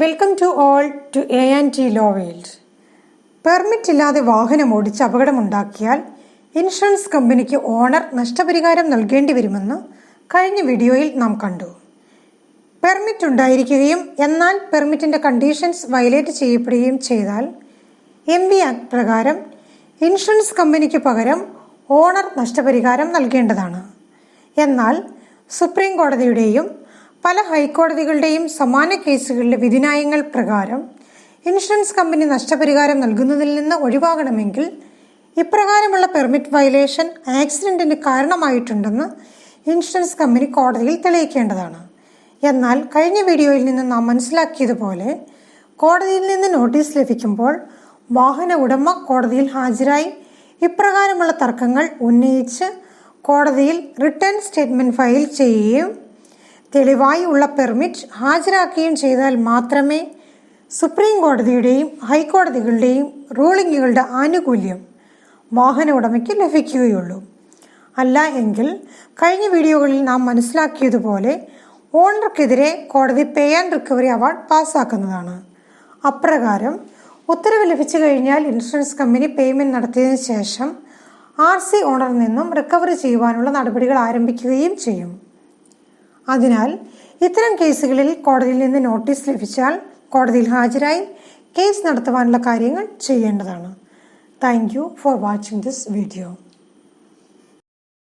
Welcome to all to A&T Law World. Permit ഇല്ലാതെ വാഹനം ഓടിച്ച് അപകടമുണ്ടാക്കിയാൽ ഇൻഷുറൻസ് കമ്പനിക്ക് ഓണർ നഷ്ടപരിഹാരം നൽകേണ്ടി വരുമെന്ന് കഴിഞ്ഞ വീഡിയോയിൽ നാം കണ്ടു. പെർമിറ്റ് ഉണ്ടായിരിക്കുകയും എന്നാൽ പെർമിറ്റിൻ്റെ കണ്ടീഷൻസ് വയലേറ്റ് ചെയ്യപ്പെടുകയും ചെയ്താൽ MV ആക്ട് പ്രകാരം ഇൻഷുറൻസ് കമ്പനിക്ക് പകരം ഓണർ നഷ്ടപരിഹാരം നൽകേണ്ടതാണ്. എന്നാൽ സുപ്രീം കോടതിയുടെയും പല ഹൈക്കോടതികളുടെയും സമാന കേസുകളിലെ വിധിന്യായങ്ങൾ പ്രകാരം ഇൻഷുറൻസ് കമ്പനി നഷ്ടപരിഹാരം നൽകുന്നതിൽ നിന്ന് ഒഴിവാകണമെങ്കിൽ ഇപ്രകാരമുള്ള പെർമിറ്റ് വയലേഷൻ ആക്സിഡന്റിന് കാരണമായിട്ടുണ്ടെന്ന് ഇൻഷുറൻസ് കമ്പനി കോടതിയിൽ തെളിയിക്കേണ്ടതാണ്. എന്നാൽ കഴിഞ്ഞ വീഡിയോയിൽ നിന്ന് നാം മനസ്സിലാക്കിയതുപോലെ കോടതിയിൽ നിന്ന് നോട്ടീസ് ലഭിക്കുമ്പോൾ വാഹന ഉടമ കോടതിയിൽ ഹാജരായി ഇപ്രകാരമുള്ള തർക്കങ്ങൾ ഉന്നയിച്ച് കോടതിയിൽ റിട്ടേൺ സ്റ്റേറ്റ്മെന്റ് ഫയൽ ചെയ്യുകയും തെളിവായി ഉള്ള പെർമിറ്റ് ഹാജരാക്കുകയും ചെയ്താൽ മാത്രമേ സുപ്രീം കോടതിയുടെയും ഹൈക്കോടതികളുടെയും റൂളിങ്ങുകളുടെ ആനുകൂല്യം വാഹന ഉടമയ്ക്ക് ലഭിക്കുകയുള്ളൂ. അല്ല എങ്കിൽ കഴിഞ്ഞ വീഡിയോകളിൽ നാം മനസ്സിലാക്കിയതുപോലെ ഓണർക്കെതിരെ കോടതി പേ ആൻഡ് റിക്കവറി അവാർഡ് പാസ്സാക്കുന്നതാണ്. അപ്രകാരം ഉത്തരവ് ലഭിച്ചു കഴിഞ്ഞാൽ ഇൻഷുറൻസ് കമ്പനി പേയ്മെന്റ് നടത്തിയതിനു ശേഷം RC ഓണറിൽ നിന്നും റിക്കവറി ചെയ്യുവാനുള്ള നടപടികൾ ആരംഭിക്കുകയും ചെയ്യും. അതിനാൽ ഇത്തരം കേസുകളിൽ കോടതിയിൽ നിന്ന് നോട്ടീസ് ലഭിച്ചാൽ കോടതിയിൽ ഹാജരായി കേസ് നടത്തുവാനുള്ള കാര്യങ്ങൾ ചെയ്യേണ്ടതാണ്. Thank you for watching this video.